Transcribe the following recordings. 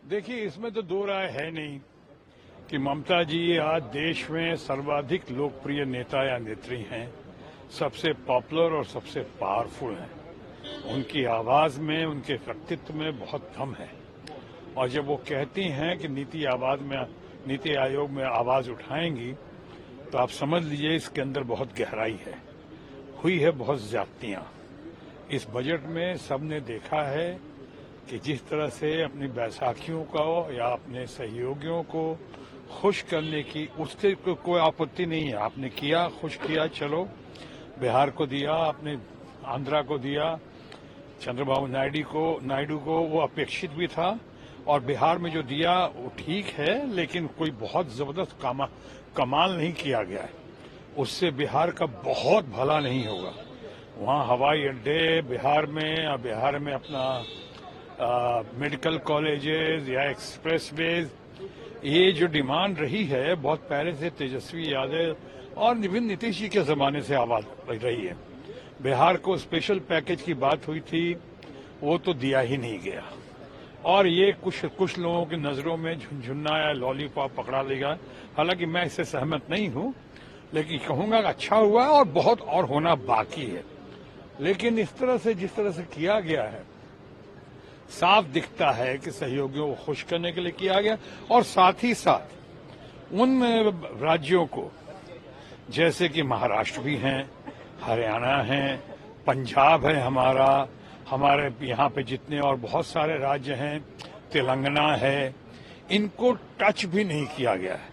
देखिए, इसमें तो दो राय है नहीं कि ममता जी आज देश में सर्वाधिक लोकप्रिय नेता या नेत्री हैं, सबसे पॉपुलर और सबसे पावरफुल हैं। उनकी आवाज में, उनके व्यक्तित्व में बहुत दम है। और जब वो कहती हैं कि नीति आयोग में आवाज उठाएंगी, तो आप समझ लीजिए इसके अंदर बहुत गहराई है। हुई है बहुत ज्यादतियां। इस बजट में सबने देखा है कि जिस तरह से अपनी बैसाखियों को या अपने सहयोगियों को खुश करने की, उससे कोई आपत्ति नहीं है। आपने किया, खुश किया, चलो। बिहार को दिया, आपने आंध्रा को दिया, चंद्रबाबू नायडू को वो अपेक्षित भी था। और बिहार में जो दिया वो ठीक है, लेकिन कोई बहुत जबरदस्त कमाल नहीं किया गया है। उससे बिहार का बहुत भला नहीं होगा। वहां हवाई अड्डे बिहार में अपना मेडिकल कॉलेजेस या एक्सप्रेसवेज, ये जो डिमांड रही है बहुत पहले से तेजस्वी यादव और विभिन्न नीतीश जी के जमाने से आवाज रही है। बिहार को स्पेशल पैकेज की बात हुई थी, वो तो दिया ही नहीं गया। और ये कुछ लोगों की नजरों में झुनझुना या लॉलीपॉप पकड़ा लेगा। हालांकि मैं इससे सहमत नहीं हूं, लेकिन कहूंगा कि अच्छा हुआ और बहुत और होना बाकी है। लेकिन इस तरह से जिस तरह से किया गया है, साफ दिखता है कि सहयोगियों को खुश करने के लिए किया गया। और साथ ही साथ उन राज्यों को, जैसे कि महाराष्ट्र भी हैं, हरियाणा है, पंजाब है, हमारे यहाँ पे जितने और बहुत सारे राज्य हैं, तेलंगाना है, इनको टच भी नहीं किया गया है।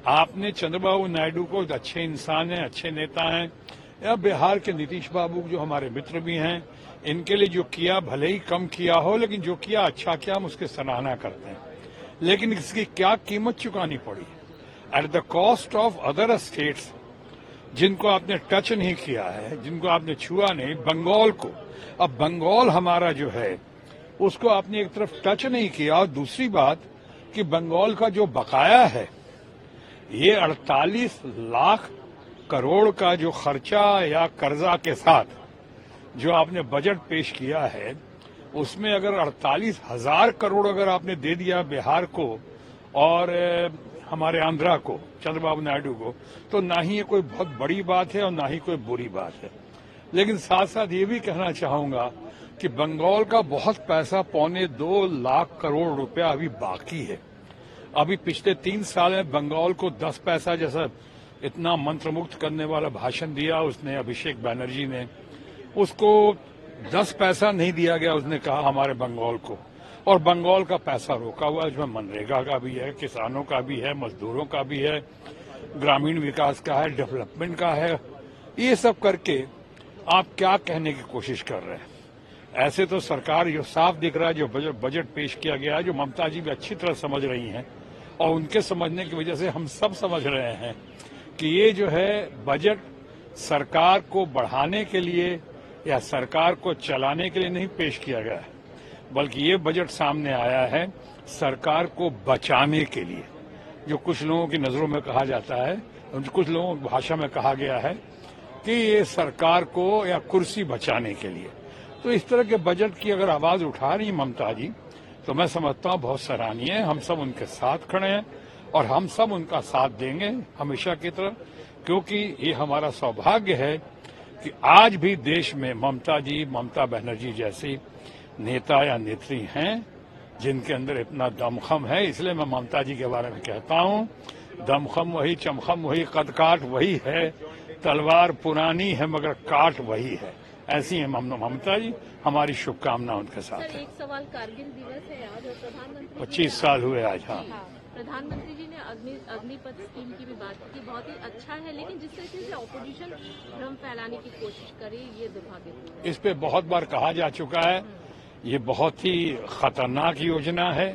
आपने चंद्रबाबू नायडू को अच्छे इंसान हैं, अच्छे नेता हैं, या बिहार के नीतीश बाबू जो हमारे मित्र भी हैं, इनके लिए जो किया भले ही कम किया हो, लेकिन जो किया अच्छा किया, हम उसकी सराहना करते हैं। लेकिन इसकी क्या कीमत चुकानी पड़ी at the cost of other states जिनको आपने टच नहीं किया है, जिनको आपने छुआ नहीं। बंगाल को, अब बंगाल हमारा जो है उसको आपने एक तरफ टच नहीं किया। और दूसरी बात कि बंगाल का जो बकाया है, ये 48 लाख करोड़ का जो खर्चा या कर्जा के साथ जो आपने बजट पेश किया है, उसमें अगर 48,000 करोड़ अगर आपने दे दिया बिहार को और हमारे आंध्रा को, चंद्रबाबू नायडू को, तो ना ही ये कोई बहुत बड़ी बात है और ना ही कोई बुरी बात है। लेकिन साथ साथ ये भी कहना चाहूंगा कि बंगाल का बहुत पैसा, 2.25 लाख करोड़ रुपया अभी बाकी है। अभी पिछले 3 साल में बंगाल को 10 पैसा जैसा इतना मंत्रमुग्ध करने वाला भाषण दिया उसने, अभिषेक बनर्जी ने। उसको 10 पैसा नहीं दिया गया, उसने कहा हमारे बंगाल को। और बंगाल का पैसा रोका हुआ है, जिसमें मनरेगा का भी है, किसानों का भी है, मजदूरों का भी है, ग्रामीण विकास का है, डेवलपमेंट का है। ये सब करके आप क्या कहने की कोशिश कर रहे हैं? ऐसे तो सरकार जो साफ दिख रहा है, जो बजट पेश किया गया है, जो ममता जी भी अच्छी तरह समझ रही हैं, और उनके समझने की वजह से हम सब समझ रहे हैं कि ये जो है बजट सरकार को बढ़ाने के लिए या सरकार को चलाने के लिए नहीं पेश किया गया है, बल्कि ये बजट सामने आया है सरकार को बचाने के लिए। जो कुछ लोगों की नजरों में कहा जाता है, कुछ लोगों की भाषा में कहा गया है कि ये सरकार को या कुर्सी बचाने के लिए। तो इस तरह के बजट की अगर आवाज उठा रही ममता जी, तो मैं समझता हूं बहुत सराहनीय है। हम सब उनके साथ खड़े हैं और हम सब उनका साथ देंगे हमेशा की तरह, क्योंकि ये हमारा सौभाग्य है कि आज भी देश में ममता बनर्जी जैसी नेता या नेत्री हैं जिनके अंदर इतना दमखम है। इसलिए मैं ममता जी के बारे में कहता हूं, दमखम वही, चमखम वही, कदकाठ वही है, तलवार पुरानी है मगर काट वही है। ऐसी है ममता जी। हमारी शुभकामना उनके साथ है। एक सवाल, कारगिल दिवस है आज और प्रधानमंत्री 25 साल हुए आज। हाँ, प्रधानमंत्री जी ने अग्निपथ स्कीम की भी बात की, बहुत ही अच्छा है, लेकिन जिस तरीके से ऑपोजिशन भ्रम फैलाने की कोशिश करे, ये दुर्भाग्यपूर्ण है। इस पे बहुत बार कहा जा चुका है, ये बहुत ही खतरनाक योजना है।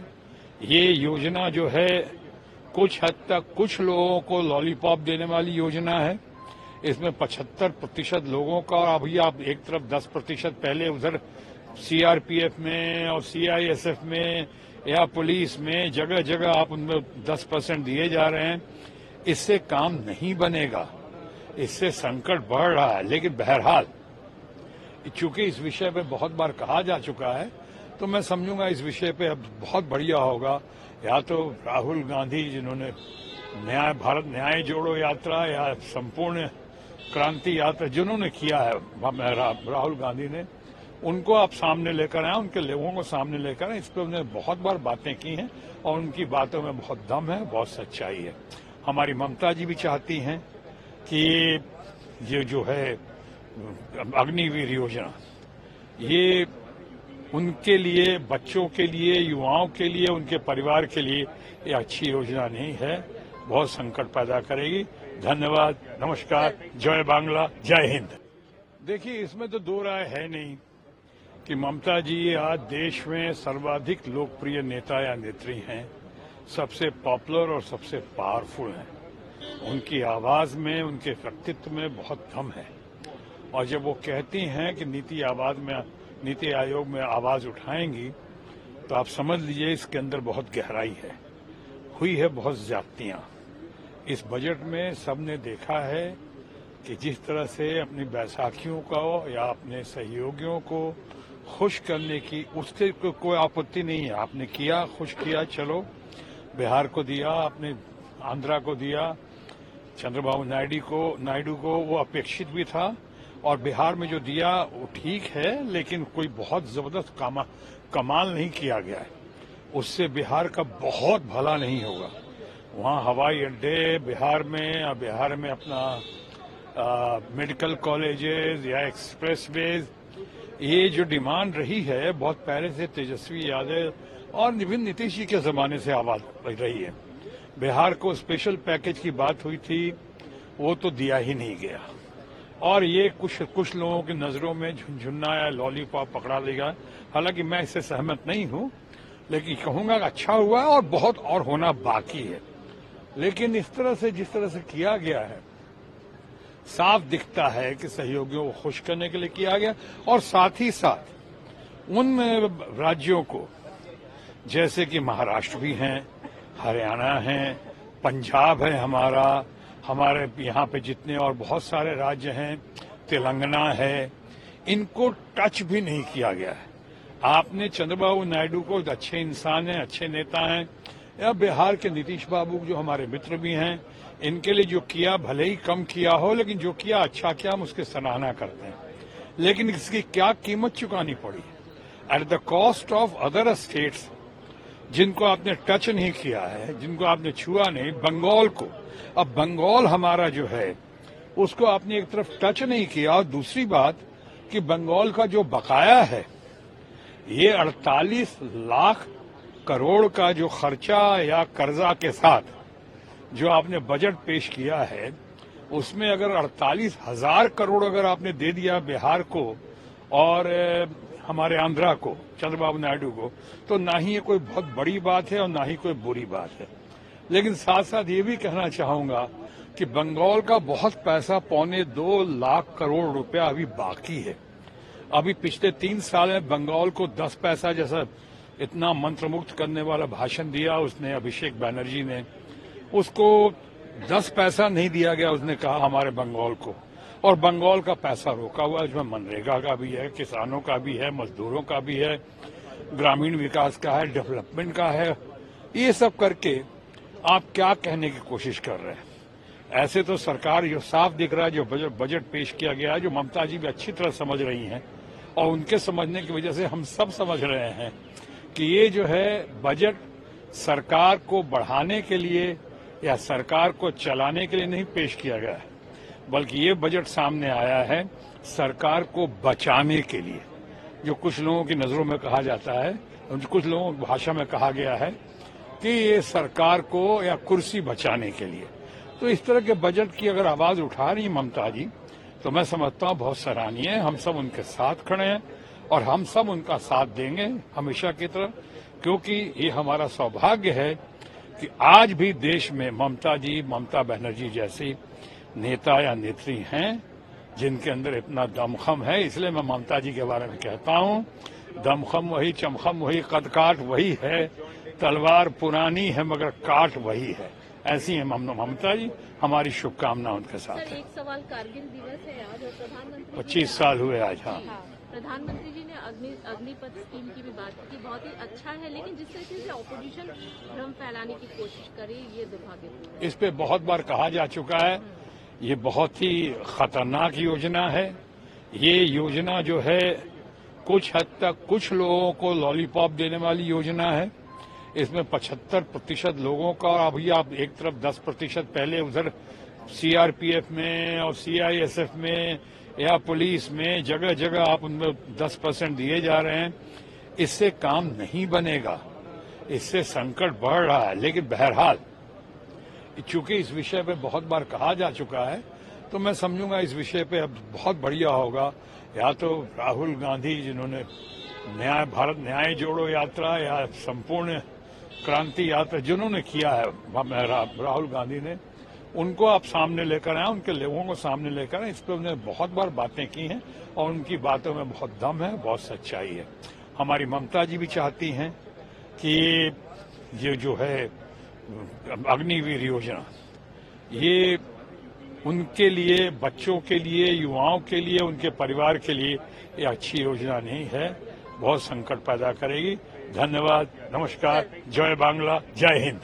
ये योजना जो है कुछ हद तक कुछ लोगों को लॉलीपॉप देने वाली योजना है। इसमें 75% लोगों का, और अभी आप एक तरफ 10% पहले उधर सीआरपीएफ में और सीआईएसएफ में या पुलिस में जगह जगह आप उनमें 10% दिए जा रहे हैं। इससे काम नहीं बनेगा, इससे संकट बढ़ रहा है। लेकिन बहरहाल चूंकि इस विषय पे बहुत बार कहा जा चुका है, तो मैं समझूंगा इस विषय पे अब बहुत बढ़िया होगा या तो राहुल गांधी जिन्होंने भारत न्याय जोड़ो यात्रा या संपूर्ण क्रांति यात्रा जिन्होंने किया है राहुल गांधी ने, उनको आप सामने लेकर आए, उनके लोगों को सामने लेकर आए। इस पर उन्होंने बहुत बार बातें की हैं और उनकी बातों में बहुत दम है, बहुत सच्चाई है। हमारी ममता जी भी चाहती हैं कि ये जो है अग्निवीर योजना, ये उनके लिए, बच्चों के लिए, युवाओं के लिए, उनके परिवार के लिए ये अच्छी योजना नहीं है, बहुत संकट पैदा करेगी। धन्यवाद, नमस्कार, जय बांग्ला, जय हिंद। देखिए, इसमें तो दो राय है नहीं कि ममता जी आज देश में सर्वाधिक लोकप्रिय नेता या नेत्री हैं, सबसे पॉपुलर और सबसे पावरफुल हैं। उनकी आवाज में, उनके व्यक्तित्व में बहुत दम है और जब वो कहती हैं कि नीति आयोग में आवाज उठाएंगी तो आप समझ लीजिए इसके अंदर बहुत गहराई है। हुई है बहुत ज्यादतियां इस बजट में। सबने देखा है कि जिस तरह से अपनी बैसाखियों को या अपने सहयोगियों को खुश करने की, उससे कोई आपत्ति नहीं है। आपने किया, खुश किया, चलो। बिहार को दिया, आपने आंध्रा को दिया, चंद्रबाबू नायडू को वो अपेक्षित भी था और बिहार में जो दिया वो ठीक है, लेकिन कोई बहुत जबरदस्त कमाल नहीं किया गया है। उससे बिहार का बहुत भला नहीं होगा। वहां हवाई अड्डे बिहार में अपना मेडिकल कॉलेजेस या एक्सप्रेसवेज, ये जो डिमांड रही है बहुत पहले से तेजस्वी यादव और विभिन्न नीतीश जी के जमाने से आवाज रही है। बिहार को स्पेशल पैकेज की बात हुई थी, वो तो दिया ही नहीं गया और ये कुछ लोगों की नजरों में झुनझुना या लॉलीपॉप पकड़ा लेगा। हालांकि मैं इससे सहमत नहीं हूं, लेकिन कहूंगा कि अच्छा हुआ है और बहुत और होना बाकी है। लेकिन इस तरह से जिस तरह से किया गया है, साफ दिखता है कि सहयोगियों को खुश करने के लिए किया गया और साथ ही साथ उन राज्यों को, जैसे कि महाराष्ट्र भी हैं, हरियाणा है, पंजाब है, हमारे यहाँ पे जितने और बहुत सारे राज्य हैं, तेलंगाना है, इनको टच भी नहीं किया गया है। आपने चंद्रबाबू नायडू को अच्छे इंसान हैं, अच्छे नेता हैं, या बिहार के नीतीश बाबू जो हमारे मित्र भी हैं, इनके लिए जो किया भले ही कम किया हो, लेकिन जो किया अच्छा किया, हम उसकी सराहना करते हैं। लेकिन इसकी क्या कीमत चुकानी पड़ी at the cost of other states जिनको आपने टच नहीं किया है, जिनको आपने छुआ नहीं। बंगाल को, अब बंगाल हमारा जो है उसको आपने एक तरफ टच नहीं किया और दूसरी बात कि बंगाल का जो बकाया है, ये 48 लाख करोड़ का जो खर्चा या कर्जा के साथ जो आपने बजट पेश किया है, उसमें अगर 48,000 करोड़ अगर आपने दे दिया बिहार को और हमारे आंध्रा को, चंद्रबाबू नायडू को, तो ना ही ये कोई बहुत बड़ी बात है और ना ही कोई बुरी बात है। लेकिन साथ साथ ये भी कहना चाहूंगा कि बंगाल का बहुत पैसा, 2.25 लाख करोड़ रुपया अभी बाकी है। अभी पिछले 3 साल में बंगाल को 10 पैसा जैसा इतना मंत्रमुग्ध करने वाला भाषण दिया उसने, अभिषेक बनर्जी ने, उसको 10 पैसा नहीं दिया गया। उसने कहा हमारे बंगाल को, और बंगाल का पैसा रोका हुआ है, इसमें मनरेगा का भी है, किसानों का भी है, मजदूरों का भी है, ग्रामीण विकास का है, डेवलपमेंट का है। ये सब करके आप क्या कहने की कोशिश कर रहे हैं? ऐसे तो सरकार जो साफ दिख रहा है, जो बजट पेश किया गया है, जो ममता जी भी अच्छी तरह समझ रही हैं और उनके समझने की वजह से हम सब समझ रहे हैं कि ये जो है बजट सरकार को बढ़ाने के लिए या सरकार को चलाने के लिए नहीं पेश किया गया है, बल्कि ये बजट सामने आया है सरकार को बचाने के लिए। जो कुछ लोगों की नजरों में कहा जाता है, कुछ लोगों की भाषा में कहा गया है कि ये सरकार को या कुर्सी बचाने के लिए। तो इस तरह के बजट की अगर आवाज उठा रही ममता जी, तो मैं समझता हूं बहुत सराहनीय है। हम सब उनके साथ खड़े हैं और हम सब उनका साथ देंगे हमेशा की तरह, क्योंकि ये हमारा सौभाग्य है कि आज भी देश में ममता बनर्जी जैसी नेता या नेत्री हैं जिनके अंदर इतना दमखम है। इसलिए मैं ममता जी के बारे में कहता हूं, दमखम वही, चमखम वही, कद काट वही है, तलवार पुरानी है मगर काट वही है। ऐसी है ममता जी। हमारी शुभकामना उनके साथ सर, है। एक सवाल, कारगिल दिवस है आज और प्रधानमंत्री 25 साल हुए आज। हाँ, प्रधानमंत्री जी ने अग्निपथ स्कीम की भी बात की, बहुत ही अच्छा है, लेकिन जिस तरीके से ऑपोजिशन भ्रम फैलाने की कोशिश करे ये दुर्भाग्यपूर्ण है। इस पे बहुत बार कहा जा चुका है, ये बहुत ही खतरनाक योजना है। ये योजना जो है कुछ हद तक कुछ लोगों को लॉलीपॉप देने वाली योजना है। इसमें 75% लोगों का, अभी आप एक तरफ 10% पहले उधर सीआरपीएफ में और सीआईएसएफ में या पुलिस में जगह जगह आप उनमें 10% दिए जा रहे हैं। इससे काम नहीं बनेगा, इससे संकट बढ़ रहा है। लेकिन बहरहाल चूंकि इस विषय पे बहुत बार कहा जा चुका है, तो मैं समझूंगा इस विषय पे अब बहुत बढ़िया होगा। या तो राहुल गांधी, जिन्होंने भारत न्याय जोड़ो यात्रा या संपूर्ण क्रांति यात्रा जिन्होंने किया है, राहुल गांधी ने, उनको आप सामने लेकर आए, उनके लोगों को सामने लेकर आए। इस पर उन्होंने बहुत बार बातें की हैं और उनकी बातों में बहुत दम है, बहुत सच्चाई है। हमारी ममता जी भी चाहती हैं कि ये जो है अग्निवीर योजना, ये उनके लिए, बच्चों के लिए, युवाओं के लिए, उनके परिवार के लिए ये अच्छी योजना नहीं है, बहुत संकट पैदा करेगी। धन्यवाद, नमस्कार, जय बांग्ला, जय हिंद।